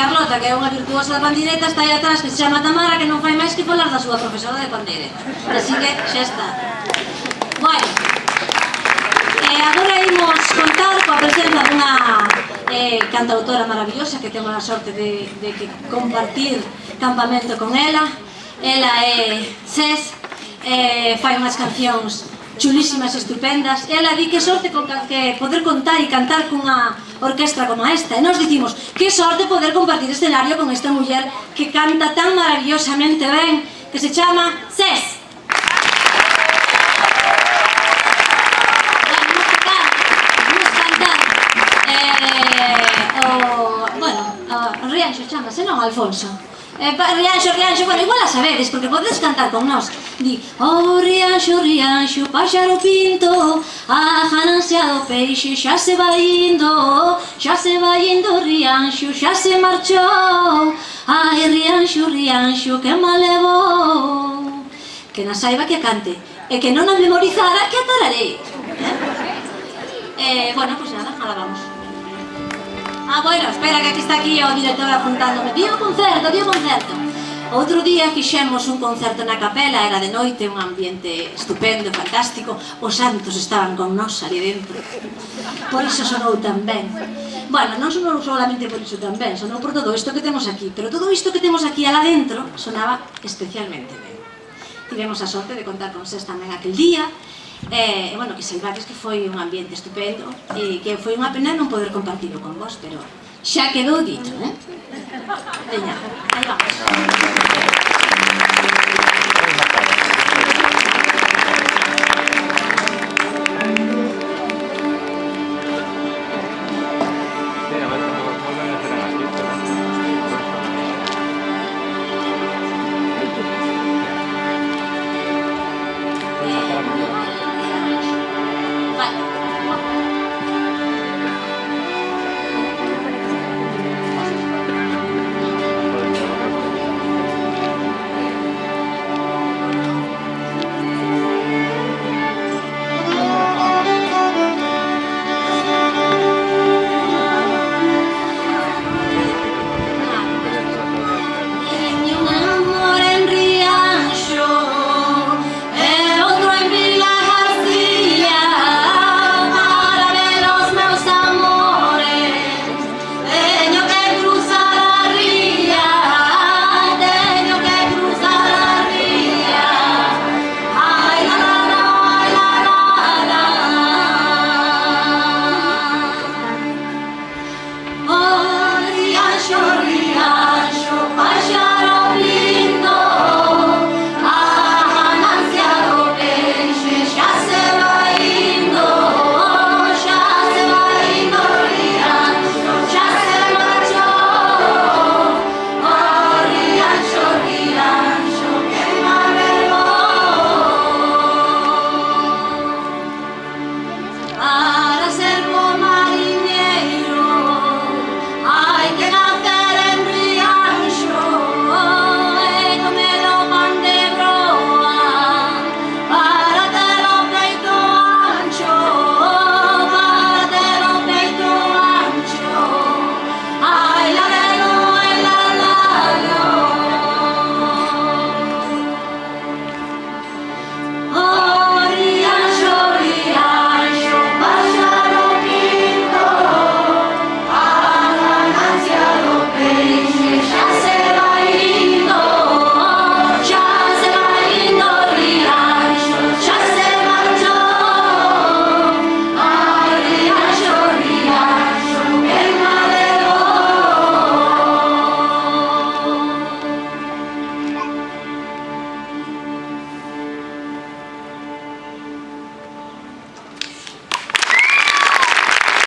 Carlota, que é unha virtuosa da pandeireta, está aí atrás, que se chama Tamara, que non fai máis que falar da súa profesora de pandeireta. Así que xa está. Bueno, agora imos contar coa presenza dunha cantautora maravillosa que temos a sorte de compartir campamento con ela. Ela é Ses, fai unhas cancións chulísimas, estupendas. Ela di que sorte que poder contar e cantar cunha orquestra como esta. E nos dicimos, que sorte poder compartir escenario con esta muller que canta tan maravillosamente ben, que se chama Ses. Rianxo chamase, non Alfonso? Rianxo, bueno, igual a sabedes, porque podedes cantar con nós. Di, oh Rianxo, Rianxo, páxaro pinto, a ganancia do peixe xa se vai indo Rianxo, xa se marchou. Ai, Rianxo, Rianxo, que mal levou. Que na saiba que a cante, e que non a memorizara que a tararei. Bueno, pois nada, ahora vamos. Bueno, espera, que está aquí o director apuntándome. Dio concerto. Outro día fixemos un concerto na capela, era de noite, un ambiente estupendo, fantástico. Os santos estaban con nós ali dentro. Por iso sonou tan ben. Bueno, non sonou solamente por iso tan ben, sonou por todo isto que temos aquí. Pero todo isto que temos aquí alá dentro sonaba especialmente ben. Tivemos a sorte de contar con Ses tamén aquel día. Bueno, que saibades que foi un ambiente estupendo e que foi unha pena non poder compartilo con vos, pero xa quedou dito, Veña, aí vamos.